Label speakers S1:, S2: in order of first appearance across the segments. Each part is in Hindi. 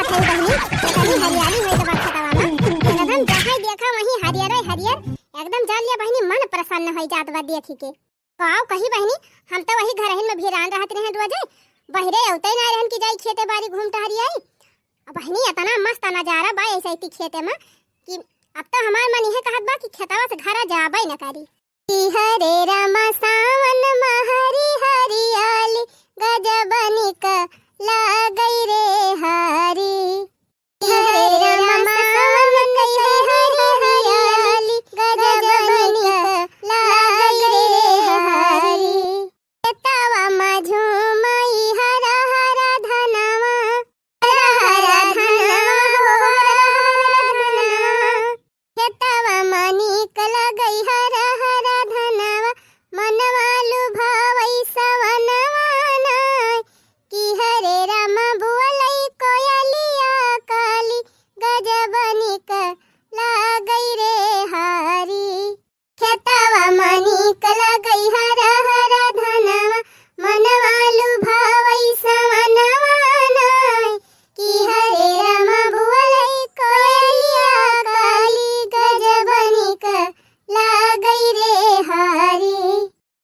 S1: आवत है बहनी, इतनी हरियाली है तो खेतवा में एकदम जहाँ देखा वहीं हरियर हरियर एकदम जा लिया बहनी, मन प्रसन्न हो जात बा देखी के। काव कही बहनी, हम तो वही घर में भिरान रहत रहे रोजे, बहरे औते ना रहन की जाई खेते बाड़ी घूम टहरी आई। अब बहनी इतना मस्त नजारा बा ऐसे ही खेते में कि अब तो हमार मन यह कहत बा कि खेतवा से घर जाबे न करी। हरे रामा सावन महरी हरियाली गजब निक लागई रे हरी। हरे रामा सावन हरी हरियाली गजब निक लागई रे हरी। खेतवा में झूमई हरा हरा धनवा, हरा हरा धनवा, खेतवा में निक लगई हरा हरा धनवा, मनवा लुभावई सवनवा नाय कि हरे राम बुअलई कोयलिया काली गजब निक लागई रे हरी। खेतवा में निक लगई हरा हरा धनवा, मनवा लुभावई सवनवा नाय कि हरे राम बुअलई कोयलिया काली गजब निक लागई रे हरी।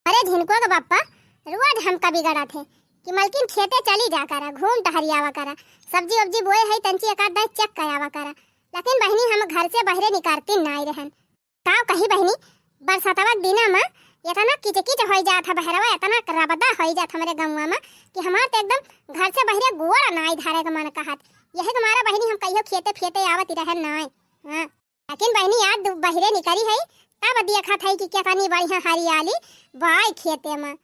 S1: अरे झिनको का बाप्पा रोज हमका बिगड़ा थे कि मलकिन खेते चली जा करा, घूम टहरी आवा करा, सब्जी वब्जी बोए है तंची एकाध दाई चेक करावा करा। लेकिन बहनी हम घर से बहरे निकारती नाई रहन। काव कही बहनी, बरसातवा के दिना में इतना किचकिच हो जात है बहरवा, इतना रबदा हो जात हमारे गंवा में कि हमार तो एकदम घर से बहरे गोड़ा नाई धारे का मन कहत। यही तुम्हारा बहनी हम कहियो खेते फेते आवत रहन नाई। हां लेकिन बहनी याद बहरे निकरी है तब देखा था कि कितनी बढ़िया हरियाली बाई खेते में।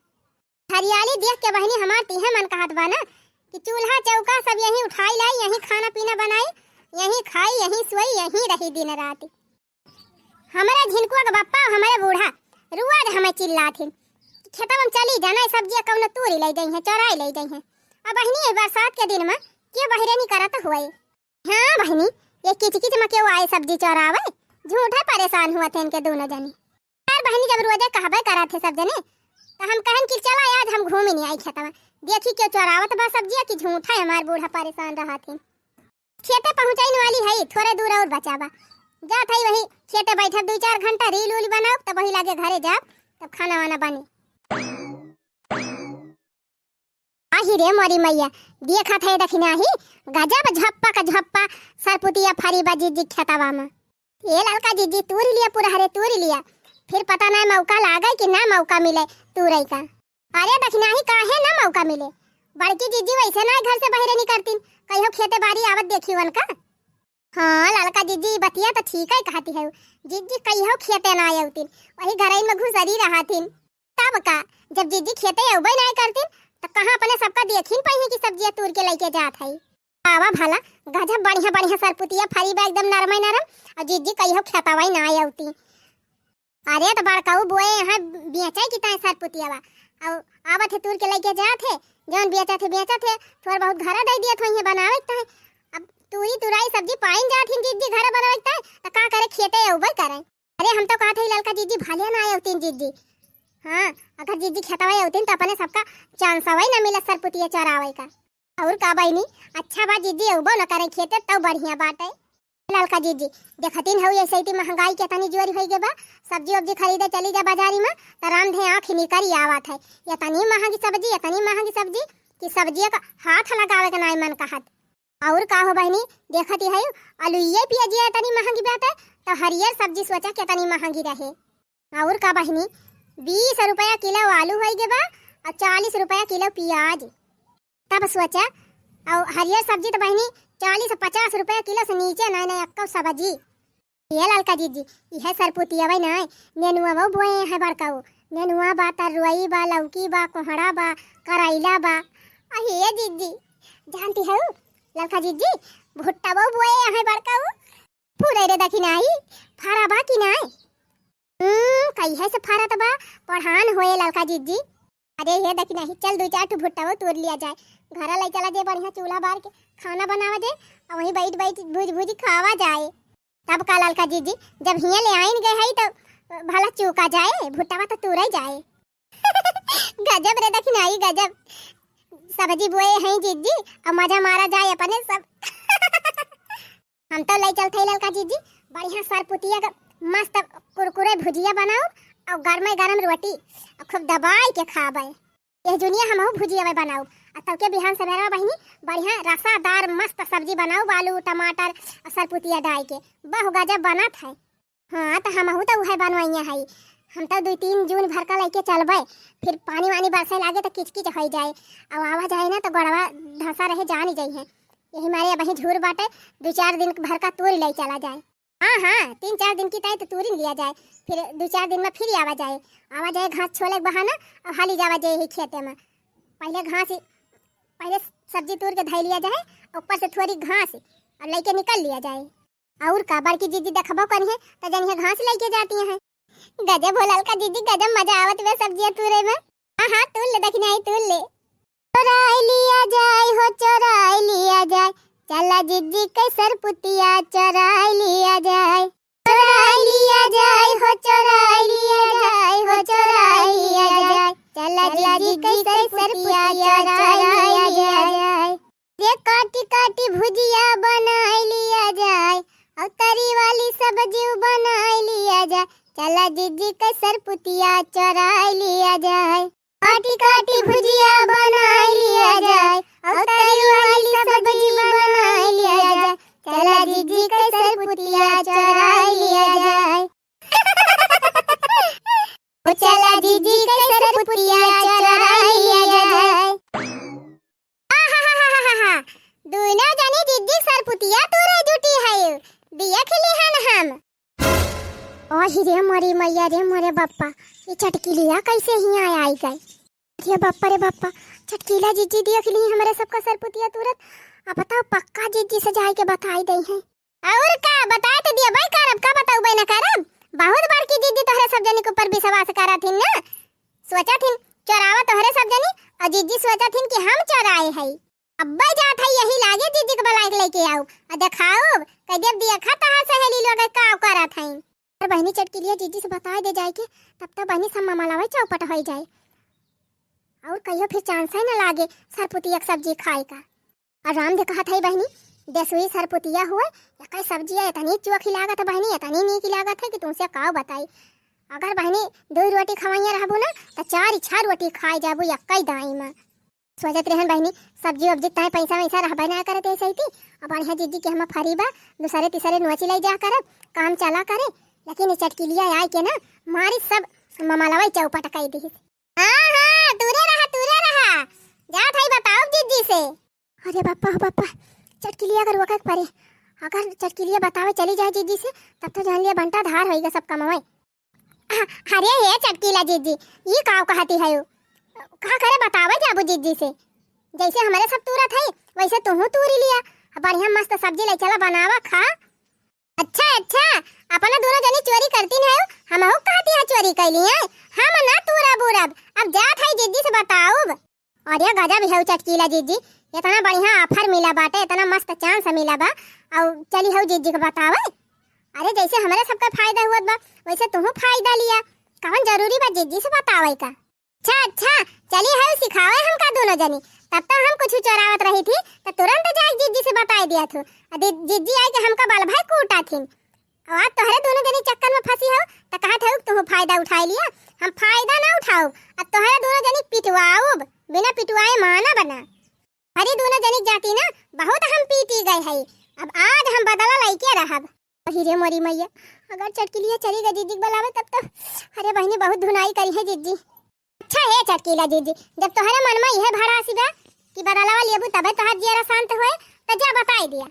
S1: हरियाली देख के बहनी हमार तीहे मन कहत बा ना कि चूल्हा चौका सब यहीं उठाई लाई, यहीं खाना पीना बनाई, यहीं खाई, यहीं सोई, यहीं रही दिन रात। हमारे झिनको का बाप्पा हमारे बूढ़ा रोज हमें चिल्लाथिन खेतवा में चली जाना, सब्जियां कौन तोरी ले गई हैं, चौराई ले गई हैं। अब बहनी बरसात के दिन में के बहरे नहीं करत हुए। हाँ बहनी ये किचकिच में क्यों आए सब्जी चौरावे, झूठा परेशान हुआ थे इनके दोनों जने। यार बहनी जब रोजे कहबे करा थे सब जने तो हम कहन कि चला आज हम घूम ही नहीं आई खेतवा, देखी क्यों चौरावत बा सब्जियां कि झूठा है हमार बूढ़ा परेशान रहा थे। खेते पहुंचाने वाली है थोड़े दूर और बचावा जा था वही खेते बैठे 2-4 घंटा रील उल बनाओ तब वही लागे घरे जा तब खाना वाना बने। आही रे मोरी मैया देखा था दखिना ही गजब झप्पा का झप्पा सरपुतिया फरी बाजी जी खेतवा में। ये लड़का जीजी तूरी लिया पूरा हरे तूरी लिया, फिर पता नहीं मौका लागे कि ना मौका मिले तूरई का। अरे दखिना ही काहे ना मौका मिले, बड़की जीजी वैसे ना घर से बाहर नहीं करती, कहियो खेते बाड़ी आवत देखी वन का। हाँ लड़का जीजी बतिया तो ठीक है कहती है, जीजी कहियो खेते ना आउतीन वही घर में घुसरी रहातीन। तब का जब जीजी खेते अउबे ना करतीन तो कहां अपने सबका देखिन पही कि सब्जियां तोड़ के लेके जात है। आवा भला गजब बढ़िया बढ़िया सरपुतिया फरी बा एकदम नरम नरम, और जीजी कहियो खेतवा ना आउती। अरे तो बड़काऊ बोए यहाँ बेचे कि ताए सरपुतिया बा और आवत है तोड़ के लेके जात है, जौन बेचा थे थोड़ा बहुत घर दे दिया थोड़ी बनावे है। अब तूरी तुराई सब्जी पाइन जात हिन जीजी घर बनावे है तो का करे खेते उबर करे। अरे हम तो कहत है लड़का जीजी भालिया ना आउतीन जीजी। हां अगर जीजी खेतवा आउतीन तो अपने सबका चांस हवई ना मिले सरपुतिया चरावे का। और का बहनी अच्छा बा जीजी उबो न करे खेते तो बढ़िया बात है। लड़का जीजी देखतिन हो ऐसे ही महंगाई के तनी जोरी होई गे बा, सब्जी वब्जी खरीदे चली जा बाजारी में तो राम धे आँख निकरी आवत है। ये तनी महंगी सब्जी कि सब्जिया का हाथ लगावे के नाई मन कहत। और का हो बहनी देखती है आलूये पियाजिया तनी महंगी बात है तो हरियर सब्जी सोचा के तनी महंगी रहे। और का बहनी 20 रुपया किलो आलू होई गे बा और 40 रुपया किलो प्याज। तब सोचा और हरियर सब्जी तो बहनी 40 से 50 रुपया किलो से नीचे नहीं नहीं अक्का सब्जी। ये लड़का जीजी यह सरपुतिया भाई नहीं नेनुआ वो बोए है बड़काऊ, नेनुआ बा तरुई बा लौकी बा कोहड़ा बा करैला बा। अहे जीजी जानती है लड़का जीजी भुट्टा वो बोए है बड़काऊ, पूरे रे दखी नहीं फारा बा कि नहीं कहिए से फारा तो बा पढ़ान होए लड़का जीजी। अरे ये दखी नहीं चल 2-4 ठो भुट्टा वो तोड़ लिया जाए, घर ले चला जाए बढ़िया चूल्हा बार के खाना बनावा दे और वहीं बैठ भूज खावा जाए। तब का लड़का जीजी जब हिया ले आइन गए है तो भला चूका जाए भुट्टावा तो तूरा जाए। गजब रे दखी नहीं गजब सब्जी बोए हैं जीजी और मजा मारा जाए अपने सब। हम तो ले चलते ही ललका जीजी बढ़िया सरपुतिया का मस्त कुरकुरे भुजिया बनाओ और गरम गरम रोटी और खूब दबाई के खाबे। ये जुनिया हम भुजिया में बनाओ और तब के बिहान सवेरा बहिनी बढ़िया रसादार मस्त सब्जी बनाओ आलू टमाटर और सरपुतिया डाल के बहु गजब बनत है। हाँ तो हम तो वह बनवाइया है। हम तो 2-3 जून भर का लेके चलबे फिर पानी वानी बरसे लागे तो किचकिच हो जाए और आवा जाए ना तो गड़वा धंसा रहे जान ही जाइए। यही मारे वही झूर बाटे 2-4 दिन भर का तूर ले चला जाए। हाँ 3-4 दिन की तय तो तूरी लिया जाए फिर 2-4 दिन में फिर आवा जाए घास छोले बहाना और हाली जावा जाए ही खेते में। पहले सब्जी तूर के धै लिया जाए ऊपर से थोड़ी घास और लेके निकल लिया जाए। और का बड़की जीजी देखबो करी है तो जन घास लेके जाती हैं। गजब हो ललका जीजी गजब मजा आवत वे सब्जियां तूरे में। हाँ तूल ले देखना है तूल ले। चोराई लिया जाए हो चोराई लिया जाए चला जीजी के सरपुतिया चोराई लिया जाए। चोराई लिया जाए हो चोराई लिया जाए हो चोराई लिया जाए चला जीजी के सरपुतिया चोराई लिया जाए। ये काटी काटी भुजिया बनाई लिया जाए और तरी वाली सब्जी बनाई लिया जाए चला जीजी के सरपुतिया चोराई लिया जाए। काटी काटी भुजिया बनाई लिया जाए और तरी वाली सब्जी बनाई लिया जाए चला जीजी के सरपुतिया चोराई लिया जाए। ओ चला जीजी के सरपुतिया चोराई लिया जाए। दोनों जने जीजी सरपुतिया तोरे जुटी है दिया खिली हन हम। ओ रे मोरी मैया रे मोरे बप्पा ये चटकीलिया कैसे ही आई गई। रे बप्पा चटकीला जीजी देख ली हमारे सबका सरपुतिया तुरंत। अब बताओ पक्का जीजी से जाए के बताई दई है। और का बताए तो दिया भाई करब का बताऊ बे ना करब। बहुत बड़की जीजी तोहरे सब जनी के ऊपर विश्वास करथिन ना। सोचा थिन चोरावा तोहरे सब जनी और जीजी सोचा थिन कि हम चोराए है। अब्बा जात है यही लागे जीजी के बलाइक लेके आओ और दिखाओ कह देव दिया खाता है सहेली लोग का करत है। और बहनी चटकीलिया जीजी से बता दे जाए के तब तक बहनी सब मलावे चौपट हो जाए और कहियो फिर चांस है ना लागे सरपुतिया सब्जी खाए का। और राम दे कहा था बहनी देसुई सरपुतिया हुए या सब्जी है इतनी चोखी लागत है बहनी इतनी नीक लागत है कि तुमसे का बताई। अगर बहनी 2 रोटी खवाइया रहबो ना तो 4 रोटी खाई जाबो यक्कई दाई में। सोचत रहन बहनी सब्जी वब्जी तय पैसा वैसा रहबे ना करत ऐसे ही अब बढ़िया जीजी के हम फरीबा दूसरे तीसरे नोची ले जा कर काम चला करे। लेकिन चटकीलिया आए के ना मारी सब ममलवा चौपट कई दी। हाँ तूरे रहा जा थाई बताओ जीजी से। अरे बापा चटकीलिया अगर वक्त पड़े अगर चटकीलिया बतावे चली जाए जीजी से तब तो जान लिया बंटा धार होएगा सब कमावे। अरे ये चटकीला जीजी ये का कहती है का करे बतावे जाबू जीजी से। जैसे हमारे सब तुरत है वैसे तुहू तूरी लिया बढ़िया मस्त सब्जी ले चला बनावा खा। अच्छा अपना दोनों जनी चोरी करती है हम हो कहती है चोरी कैली है हम ना तूरा बुरब अब जात है जीजी से बताओ। और ये गजब है चटकीला जीजी इतना बढ़िया ऑफर मिला बाटे इतना मस्त चांस मिला बा और चली हो जीजी को बतावे। अरे जैसे हमारे सबका फायदा हुआ बा वैसे तुम फायदा लिया कौन जरूरी बा जीजी से बतावे का। अच्छा चली है सिखावे हमका दोनों जनी तब तो हम कुछ चोरावत रही थी तो तुरंत जाके जीजी से बता दिया था। जीजी आई के हमका बाल भाई कूटा थी और आज तोहरे दोनों जनी चक्कर में फंसी हो तो कहा था तुम फायदा उठा लिया। हम फायदा ना उठाओ अब तोहरे दोनों जनी पिटवाओ बिना पिटवाए माना बना। हरी दोनों जनी जाती ना बहुत हम पीटी गए है अब आज हम बदला लेके रहब। हीरे मोरी मैया अगर चटकीलिया चली गई जीजी बुलावे तब तो अरे बहनी बहुत धुनाई करी है जीजी। अच्छा है चटकीला जीजी जब तोहरे मन में यह भरा आसीबा कि बदलावा लेबू तबे तोहर जिया शांत होए तो जा बताई दिया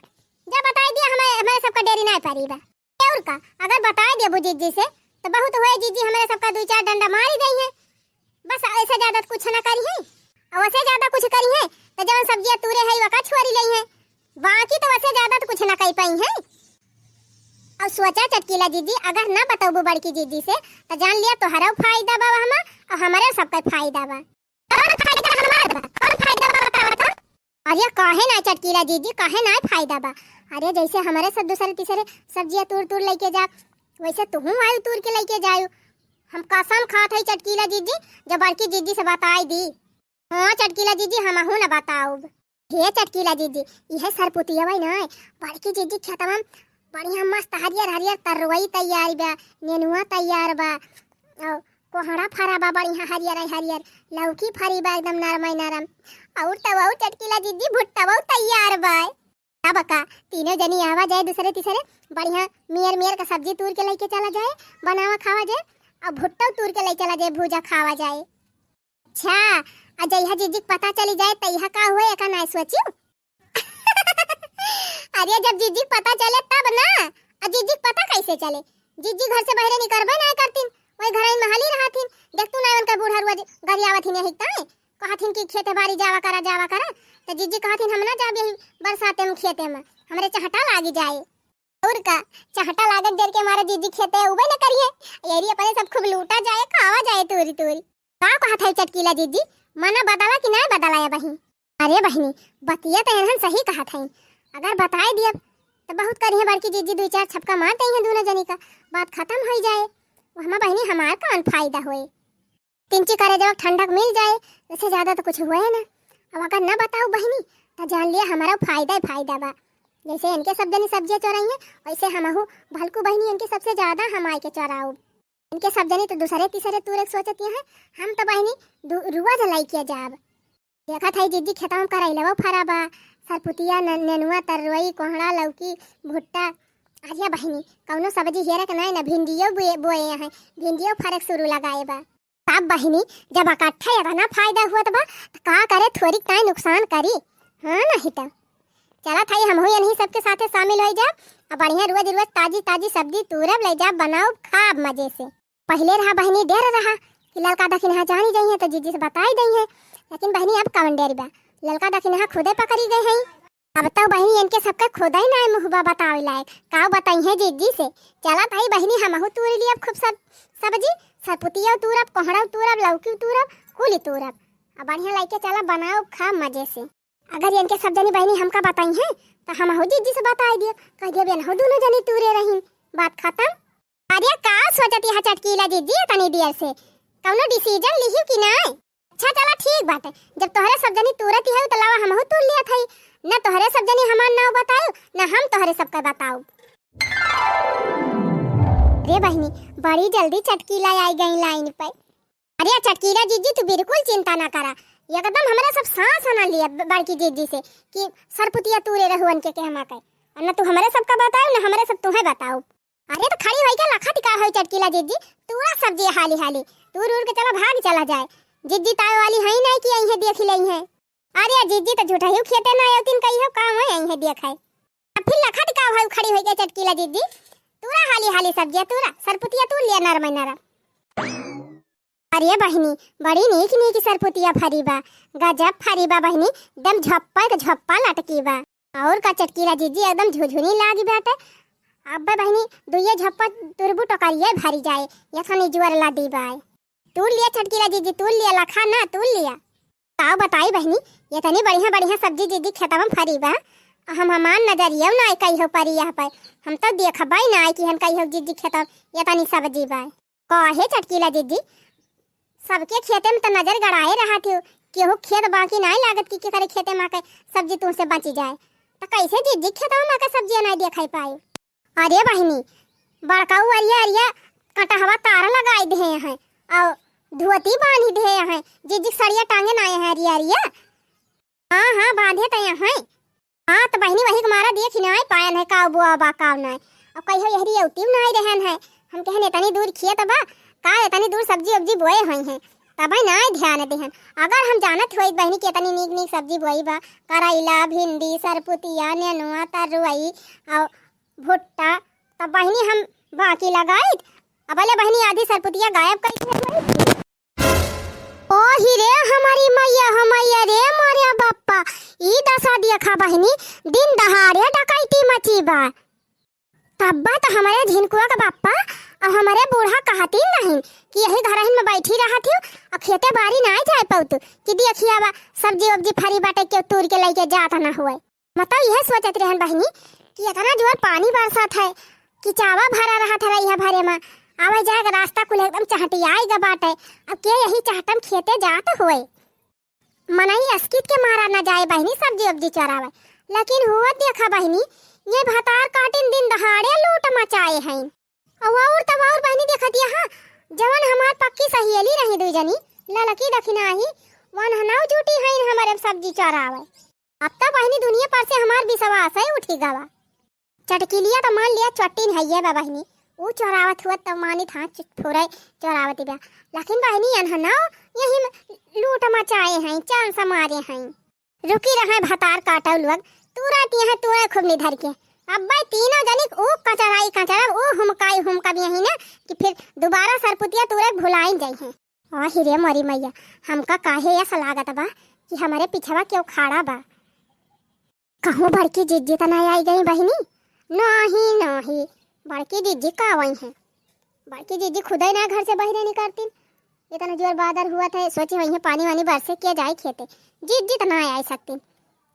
S1: हमें सबका डेरी नहीं परीबा। और का अगर बताई देबू जीजी से तो बहुत होए जीजी हमारे सबका 2-4 डंडा मारी दई है बस ऐसे ज्यादा कुछ ना करी है। और वैसे ज्यादा कुछ करी है तो जवन सब्जियां तूरे है वका छोरी लई है बाकी तो वैसे ज्यादा तो कुछ ना कई पाई है। और सोचा चटकीला जीजी अगर ना बताबू बड़की जीजी से तो जान लिया तोहरा फायदा बा हम और हमारे सबका फायदा बा। कौन फायदा बा बताओ तो। अरे काहे ना चटकीला जीजी काहे ना फायदा बा। अरे जैसे हमारे सब दूसरे तीसरे सब्जियां तूर लेके जा वैसे तुम आयु तूर के लेके जायु। हम कसम खात है चटकीला जीजी जब बड़की जीजी से बताई दी। हाँ चटकीला जीजी हम ना बताओ। हे चटकीला जीजी यह सरपुतिया भाई ना बड़की जीजी खेतवा बढ़िया मस्त हरियर हरियर तरवई तैयार बा, नेनुआ तैयार बा, और कोहड़ा फरा बा बढ़िया हरियर हरियर, लौकी फरी बा एकदम नरम नरम, और तवा चटकीला जीजी भुट्टा तैयार बा। अब का तीनों जनी आवा जाए दूसरे तीसरे बढ़िया मेयर मेयर का सब्जी तूर के लेके चला जाए, बनावा खावा जाए, और भुट्टा तूर के ले चला जाए, भूजा खावा जाए। अच्छा अजय जीजी पता चली जाए तैहा का हुए का ना सोचियो। अरे जब जीजी पता चले तब ना, जीजी पता कैसे चले? जीजी घर से बाहर निकलबे ना करतीन, वही घर में महली रहतीन। देख तू ना उनका बूढ़ा रुआ गरियावत ही हिकता है, कहथिन कि खेते बाड़ी जावा करा, तो जीजी कहथिन हम ना जाबे बरसाते में खेते में, हमरे चहटा लागी जाए। और का चहटा लागत देर के हमारे जीजी खेते उबे न करिए, येरी अपने सब खूब लूटा जाए, खावा जाए तूरी तूरी। का कहत है चटकीला जीजी, मना बदला कि नहीं बदला या बहिन? अरे बहिनी बतिया तो एहन सही कहत है, अगर बताए दिया तो बहुत करिए बड़की जीजी दो चार छपका मार दई है दोनों जनी का, बात खत्म हो जाए। वहाँ बहिनी हमार कौन फायदा होए? तिंची करे जब ठंडक मिल जाए, इससे ज्यादा तो कुछ हुए ना। अब अगर न बताओ बहिनी तो जान लिया हमारा फायदा ही फायदा बा। जैसे इनके सब जनी सब्जियां चोराई है, वैसे हमहू भलकू बहिनी इनके सबसे ज्यादा हमारे के चोराऊ। इनके सब जनी तो दूसरे तीसरे तूरे सोचती है, हम तो बहिनी रुआ जलाई किया जाब। देखा था जीजी खेता में करैलवा फरा बा, सरपुतिया नेनुआ तरवई कोहड़ा लौकी भुट्टा। अरे बहिनी कौनो सब्जी हेरक नहीं ना, भिंडियो बोए हैं, भिंडियो फरक शुरू लगाए बा। तब बहिनी जब इकट्ठा इतना फायदा हुआ बा तो का करे, थोड़ी ताई नुकसान करी, हाँ नहीं तो चला था हम हो नहीं सबके साथे शामिल हो जा, और बढ़िया रोज रोज ताजी ताजी सब्जी तूरब ले जा, बनाओ खाब मजे से। पहले रहा बहिनी डर रहा कि ललका दखिन यहाँ जानी गई है तो जीजी से बताई गई है, लेकिन बहिनी अब कौन डर बा, ललका दखिन यहाँ खुदे पकड़ी गई है। अब तो बहिनी इनके सबका खुदा ही ना मुहबा बतावे लायक, का बताई है जीजी से। चला ताई बहिनी हमहू तूर ली अब खूब सब सब्जी, सरपुतिया तूरब, कोहड़ा तूरब, लौकी तूरब, कुली तूरब, अब बढ़िया लाइके चला बनाओ खा मजे से। अगर इनके सब जनी बहिनी हमका बताई है तो हमहू जीजी से बताई दिया, कह दिया बेन हो दोनों जनी तूरे रही, बात खत्म। अरे का सोचती है चटकीला जीजी तनी देर से, कौनो डिसीजन लिही कि नहीं? अच्छा चला ठीक बात है, जब तोहरे सब जनी तुरत है तो लावा हमहू तुर लिया थई, न तोहरे सब जनी हमार नाव बताओ न हम तोहरे सबका बताओ। अरे बहिनी बड़ी जल्दी चटकीला आई गई लाइन पे। अरे चटकीला जीजी तू बिल्कुल चिंता ना करा, एकदम हमारा सब सांस आना लिया बड़की जीजी से कि सरपुतिया तूरे रहुअन के हम आके, और न तू हमारे सबका बताओ न हमारे सब तुम्हें बताओ। अरे तो खड़ी होई के लखा टिका होई चटकीला जीजी, तूरा सब्जी हाली हाली तूर उड़ के चला भाग चला जाए। जीजी ताव वाली है नहीं कि यहीं देख लई है। अरे जीजी तो झूठा ही खेते ना आउतिन कही हो काम है यहीं देख है। अब फिर लखा टिका भाई खड़ी होई के चटकीला जीजी, तूरा हाली हाली सब्जी तूरा सरपुतिया तू लिया नरम नरम। अरे बहिनी बड़ी नीक नीक सरपुतिया फरी बा, गजब फरी बा बहिनी, एकदम झप्पा के झप्पा लटकी बा। और का चटकीला जीजी एकदम झुझुनी लागी बाटे। अब बहिनी दुइये झप्पा तुरबू टोकरिए भरी जाए, यखनी जुअर ला दी बाय। तूल लिया चटकीला जीजी, तूल लिया लखा ना तूल लिया। ताऊ बताई बहिनी ये तनी बढ़िया बढ़िया सब्जी जीजी खेता में फरी बा, हम हमान नजरिया ना कही हो परी यहाँ पर, हम तो देखबाई ना कि हम कही हो जीजी खेता ये तनी सब्जी बा। कहे चटकीला जीजी सबके खेते में तो नजर गड़ाए रहा थी, केहू खेत बाकी नहीं लागत कि करे खेते में के सब्जी तुमसे बची जाए, तो कैसे जीजी खेता में के सब्जी नहीं देखाई पाई? अरे बहिनी बड़काऊ अरिया अरिया कटहवा तारा लगाई दे हैं और धुआती बांधी दे हैं, जीजी सड़िया टांगे ना है अरिया अरिया। हाँ हाँ बांधे तो यहाँ है। हाँ तो बहिनी वही हमारा देख नहीं पायन है का बुआ बा का नहीं, अब कहियो यहरी औती नहीं रहन है, हम कहने इतनी दूर खेत बा का इतनी दूर सब्जी उब्जी बोए हुई हैं तब नहीं ध्यान देहन। अगर हम जानत हुई बहनी के इतनी नीक नीक सब्जी बोई बा, करैला भिंडी सरपुतिया नेनुआ तरुई और भुट्टा, तब बहनी हम बाकी लगाई। अब अले बहनी आधी सरपुतिया गायब कर ओ हीरे हमारी मैया रे मारिया बाप्पा, ई दशा देखा बहनी दिन दहाड़े डकैती मची बा। तब्बा तो हमारे झिनकुआ का बाप्पा और हमारे बूढ़ा कहती नहीं कि यही घर में बैठी रहा थी और खेते बारी ना जाए पाउतु कि देखिया बा सब्जी उब्जी फरी बाटे के तूर के लेके जाता ना हुए। मतलब यह सोचत रहन बहनी कि इतना जोर पानी बरसात है कि चावा भरा रहा था यह भरे में, आवे जाएगा रास्ता कुल एकदम चहटियाई गा बाटे, अब के यही चाहतम खेते जात हुए। मनई अस्कित के मारा ना जाए बहनी सब्जी वब्जी चरावे, लेकिन हुआ देखा बहनी ये भतार काटिन दिन दहाड़े लूट मचाए हैं। और तब और बहनी देखा दिया हाँ जवन हमार पक्की सहेली रही दुई जनी ललकी दखिना ही वन हनाव झूठी है हमारे सब्जी चरावे। अब तो बहनी दुनिया पर से हमार विश्वास है उठी गवा। चटकिलिया तो मान लिया चट्टीन है ये बहनी वो चोरावत हुआ तब मानी था थोड़ा चोरावत बा, लेकिन बहनी अनहनाव यही लूट मचाए हैं चांद समारे हैं। रुकी रहे भतार काटा लोग तुरंत यहाँ तुरंत खूब निधर के अब भाई तीनों जनिक ओ कचराई कचरा ओ हुमकाई हुमका यही ना कि फिर दोबारा सरपुतिया तुरंत भुलाई जाई हैं। और हिरे मरी मैया हमका काहे ऐसा लागत बा कि हमारे पिछवा क्यों खाड़ा बा। कहूँ बड़की जिज्जी तो नहीं आई गई बहनी? नहीं नहीं बड़की जिज्जी का वही है। बड़की जिज्जी खुद ही ना घर से बाहर निकलती। इतना जोर बादल हुआ था सोची वही पानी वानी बरसे किया जाए खेते जिज्जी तो ना आ सकती।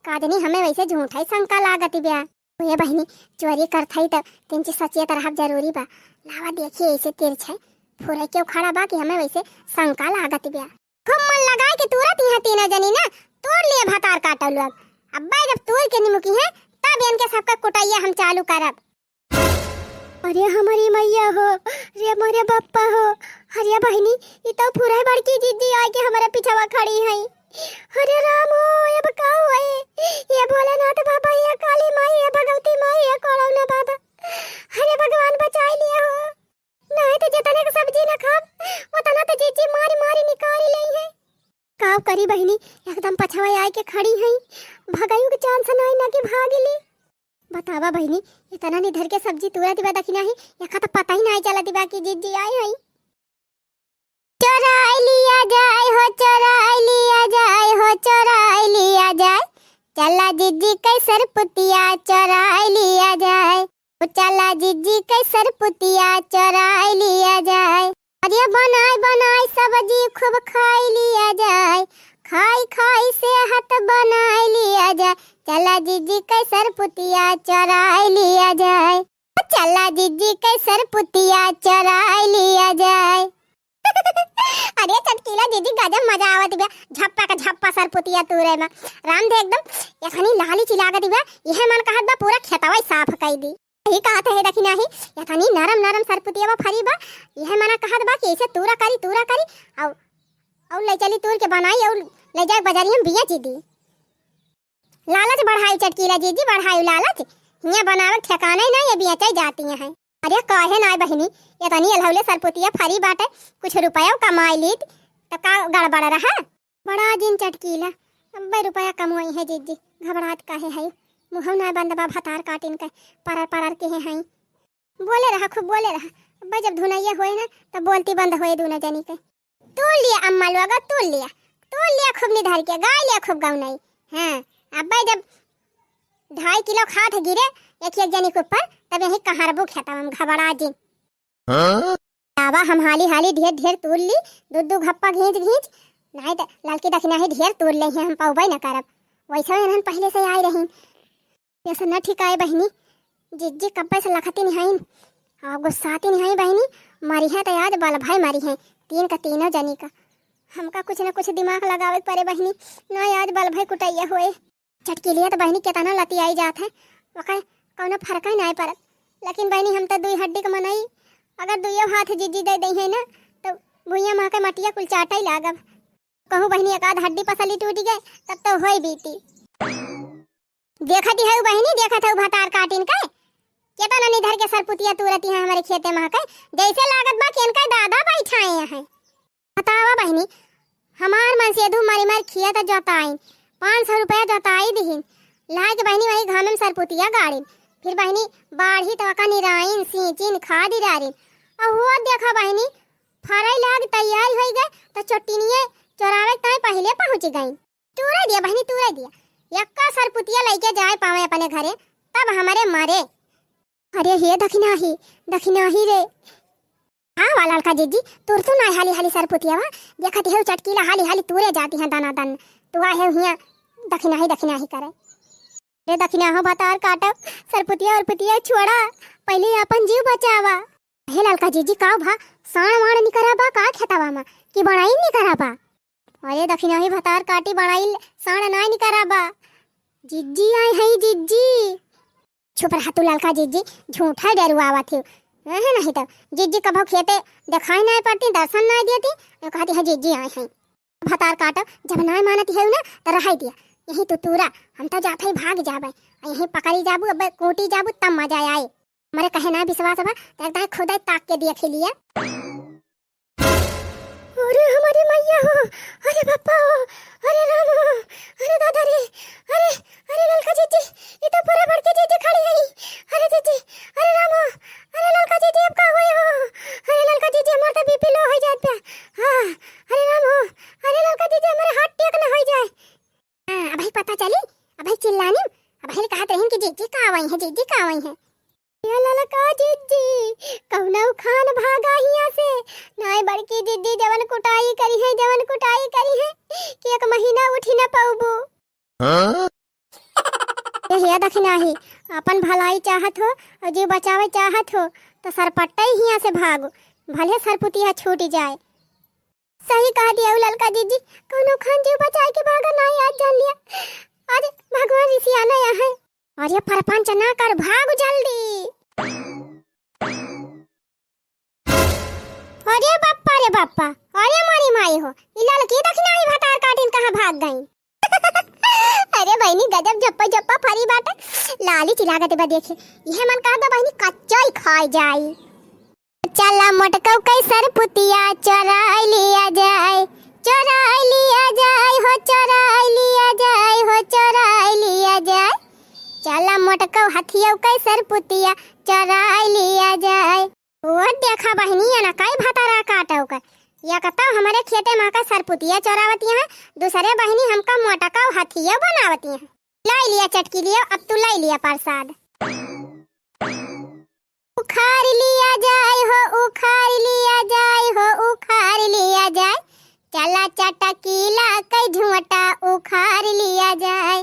S1: कादनी हमें वैसे झूठा ही शंका लागत ब्या ये बहनी चोरी करता ही तो तीन चीज सचेत रहा जरूरी बा। लावा देखिए ऐसे तिरछे फुरे क्यों खड़ा बा कि हमें वैसे शंका लागत ब्या। खूब मन लगाए कि तुरंत यहाँ तीनों जनी ना तोड़ लिए भतार काटा लोग। अब जब तोड़ के निमुकी है तब इनके सबका कुटाइया हम चालू करब। अरे हमारी मैया हो रे मोरे बप्पा हो अरे बहनी ये तो पूरा बड़की जिद्दी आए के हमारे पिछवा खड़ी है। अरे राम हो अब का हुए ये भोलेनाथ बाबा ये काली माई ये भगवती माई ये कोरोना बाबा अरे भगवान बचाई लिया हो। नहीं तो जितने का सब्जी न खाब उतना तो जीजी मारी मारी निकाल ले है। काव करी बहनी एकदम पछवा आए के खड़ी है भगायु के चांस नहीं ना कि भागली। बतावा बहनी इतना निधर के सब्जी तुरा दिवा दखिना ही यका तो पता ही नहीं चला दिवा कि जीजी आई है। चोराई लिया जाए हो चोराई लिया जाए हो चोराई लिया जाए चला जीजी कैसर पुतिया चोराई लिया जाए चला जीजी कैसर पुतिया चोराई लिया जाए। अरे बनाए बनाए सब्जी खूब खाई लिया जाए खाई खाई सेहत बनाए लिया जाए चला जीजी कैसर पुतिया चराई लिया जाए चला जीजी कैसर पुतिया चराई लिया जाए। अरे चटकीला जीजी गजब मजा आवत बा झप्पा का झप्पा सर पुतिया तुरे में राम दे एकदम यखनी लाली चिलागत बा यह मन कहत बा पूरा खेतवा साफ कई दी यही कहत है दखिना ही यखनी नरम नरम सर पुतिया बा फरी बा यह मन कहत बा कि ऐसे तूरा करी और ले चली तूर के बनाई और ले जाए बाजारी में बिया जीदी। लालच बढ़ाई चटकीला जीजी बढ़ाई लालच यहाँ बनावत ठिकाना ही नहीं ये बिया चाय जाती हैं। अरे काहे ना बहनी ये तनी अलहौले सरपुतिया फरी बाटे कुछ रुपया कमाई लीत तो का गड़बड़ रहा बड़ा दिन चटकीला अब रुपया कमाई है जीजी घबराहट काहे है मुँह ना बंद बा भतार काटिन के परर के हैं बोले रहा खूब बोले रहा अब जब धुनैया होए ना तब बोलती बंद होए दोनों जनी के तोड़ लिया अम्मा लोग तोड़ लिया खूब निधार के गाय लिया खूब गाँव नहीं हाँ अब जब 2.5 किलो खाद गिरे एक जनी के ऊपर तब यही कहारबू खेता हम घबरा जी दावा हम हाली ढेर तोड़ ली दूध घप्पा घींच नहीं तो लड़की दखिना ही ढेर तोड़ ले हम पाऊबे न करब वैसा इन्हन पहले से आई रही ऐसा न ठिकाए बहनी जिज्जी कब्बे से लखती नहीं और गुस्साती नहीं बहनी मरी है तो आज बाल भाई मरी है 3 का तीनों जनी का हमका कुछ न कुछ दिमाग लगावे पड़े बहनी न आज बाल भाई कुटैया होए चटकी लिया तो बहनी केतना लती आई जात है वका कौनो फर्क ही नहीं पड़त लेकिन बहनी हम तो 2 हड्डी का मनई अगर 2 हाथ जिज्जी दे दई है ना तो भुइया माँ के मटिया कुल चाटा ही लागब कहूँ बहनी एक आध हड्डी पसली टूट गए तब तो होई बीती देखती है बहनी देखत है भतार काटिन के केतना निधर के सरपुतिया तुरती है हमारे खेते में के जैसे लागत बा कि इनका दादा बैठाए हैं। बतावा बहनी हमार मन से धू मारी मार खिया तो जोताई 500 रुपया जोताई दीहिन लाग बहनी वही घाम में सरपुतिया गाड़ी फिर बहनी बाढ़ी तवका निराइन सींचिन खादी डारिन और हुआ देखा बहनी फराई लाग तैयार हो गए तो चोटिनिए चोरावे तय पहले पहुंच गई तुरा दिया बहनी तुरा दिया यक्का सरपुतिया लेके जाए पावे अपने घरे तब हमारे मारे। अरे हे दखिना ही रे हाँ वाला का जीजी तुर तो ना हाली सरपुतिया वा देखती है चटकीला हाली तुरे जाती है दाना दन तू आ है हिया दखिना ही करे रे दखिना हो बतार काटा सरपुतिया और पुतिया छोड़ा पहले अपन जीव बचावा हे ललका जीजी का भा साण वाण नहीं करा बा का खेतावा मा कि बड़ाई नहीं करा बा अरे दखिना ही भतार काटी बड़ाई साण ना निकराबा। जिज्जी आई है जिज्जी। चुप रहा तू ललका जिज्जी, झूठा डरुआवा थे है नहीं तो जिज्जी कभो खेते दिखाई नहीं पड़ती, दर्शन नहीं देती, तो कहती है जिज्जी आई है। भतार काटो जब ना मानती है ना तो रह दिया यही तो तूरा, हम तो जाते ही भाग जाबे, यही पकड़ी जाबू, अब कोटी जाबू तब मजा आए। हमारे कहे ना विश्वास बा तो खुद ताक के देख लिया। अरे हमारी मैया हो, अरे पापा हो, अरे राम हो, अरे दादा रे, अरे अरे ललका जीजी, ये तो पूरा बढ़ के जीजी खड़ी है। अरे जीजी, अरे राम हो, अरे ललका जीजी अब का हुए हो, अरे ललका जीजी हमारा तो बीपी लो हो जाता। हां अरे राम हो, अरे ललका जीजी हमारे हार्ट अटैक ना हो जाए। हां अभी पता चली, अभी चिल्लानी, अभी कहत रही कि जीजी का आई है, जीजी का आई है। ये ललका जीजी कौना खान भागा हिया से, नाय बड़की जीजी जवन कुटाई करी है, जवन कुटाई करी है कि एक महीना उठी ना पाऊबो। ये दखना ही अपन भलाई चाहत हो और जीव बचावे चाहत हो तो सरपट्टा ही हिया से भागो, भले सरपुतिया छूट जाए। सही कह दिया ललका जीजी, कौनो खान जीव बचाए के भागा नहीं, आज जान लिया, आज भगवान ऋषि आना है। और ये परपंच ना कर, भाग जल्दी। अरे बाप्पा, अरे मारी माई हो, इलाल की दखना ही भतार काटिन कहां भाग गई। अरे बहनी गजब जप्पा जप्पा फरी बात, लाली चिल्लागत बा देखे, यह मन कहता बहनी कच्चा ही खाई जाई। चला मटकौ कैसर पुतिया चराई लिया जाए, चराई लिया जाए हो, चराई लिया जाए हो, चराई लिया जाए। चला मटकौ हथियौ कैसर पुतिया चराई लिया जाए। वो देखा बहनी है ना कई भतारा काटौ का, या कहता हमारे खेते माँ का सरपुतिया चरावती है, दूसरे बहनी हमका मोटका हथिया बनावती है। लाई लिया चटकी लिया, अब तू लाई लिया प्रसाद। उखाड़ लिया जाए हो, उखाड़ लिया जाए हो, उखाड़ लिया जाए। चला चटकीला कई झुमटा उखाड़ लिया जाए।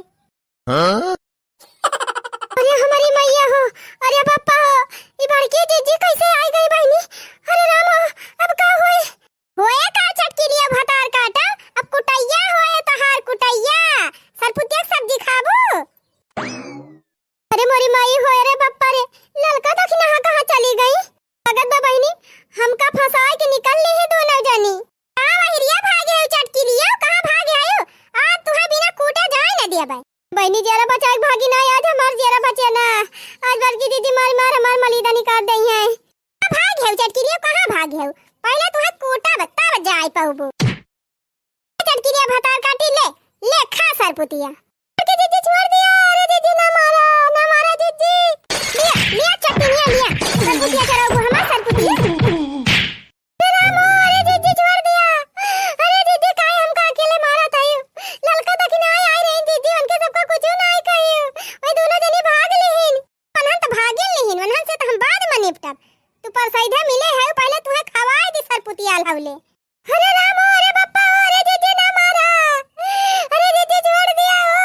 S1: अरे हमारी मैया हो, अरे पापा हो, ये बड़की जीजी कैसे आई गई बहनी। अरे राम हो, अब का होए का चटकी लिया भतार काटा, अब कुटैया होए तहार कुटैया, सरपुतिया सब्जी खाबू। अरे मोरी माई होए रे पप्पा रे, ललका दखना कहां चली गई। अगत बा बहनी हमका फंसाए के निकल ली है दोनों जनी। हां वहिरिया भागे चटकी लिया, कहां भागे आयो, आज तुहा बिना कूटे जाए न दिया भाई। बहनी जरा बचाए भागी ना, आज हमार जरा बचे ना, आज बड़की दीदी मार हमार मलीदा निकाल दई है। भाग है चटकी लिया, कहां भाग है, पहले तुहा कोटा बता जाए पाऊबो। चटकी लिया भतार काटी ले खा सरपुतिया। अरे दीदी छोड़ दिया, अरे दीदी ना मारा दीदी, लिया चटनी लिया सरपुतिया चराओ हमार सरपुतिया। राम अरे दीदी छोड़ दिया, अरे दीदी काहे हमका अकेले मारा ताई, ललका दखना आई रही दीदी, उनके सबको कुछ नहीं कही, ओए दोनों जनी भाग लेहिन, अनंत तो भागे लेहिन, अनंत से तो हम बाद में निपटब, तू पर सीधा मिले है पहले तुहे खवाए दी सरपुतिया लावले। अरे राम अरे बाप्पा अरे दीदी ना मारा, अरे दीदी छोड़ दिया हो।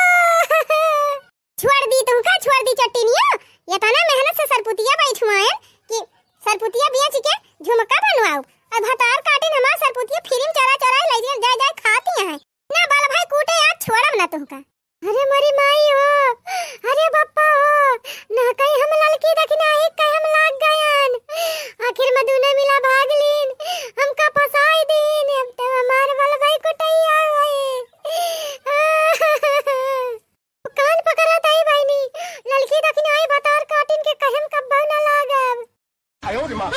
S1: छोड़ दी तुमका, छोड़ दी चट्टीनिया, ये तना मेहनत से सरपुतिया बैठवाए कि सरपुतिया बेच के झुमका बनवाओ, और भतार काटिन हमार सरपुतिया फिरिम चरा चरा ले जाए खाती है ना। बाल भाई कूटे आज छोड़ब ना तुमका। अरे मरी माई हो, अरे बाप्पा हो, ना कहीं हम ललकी दखना ही कहीं हम लाग गयन, आखिर में दोनों मिला भाग लीन, हमका फसाई दीन, अब तो हमार बाल भाई कुटैया होए। कान पकड़ा ताई बहनी, ललकी दखना ही भतार काटिन के कहम कब्बा ना लागब। आयो रे मां।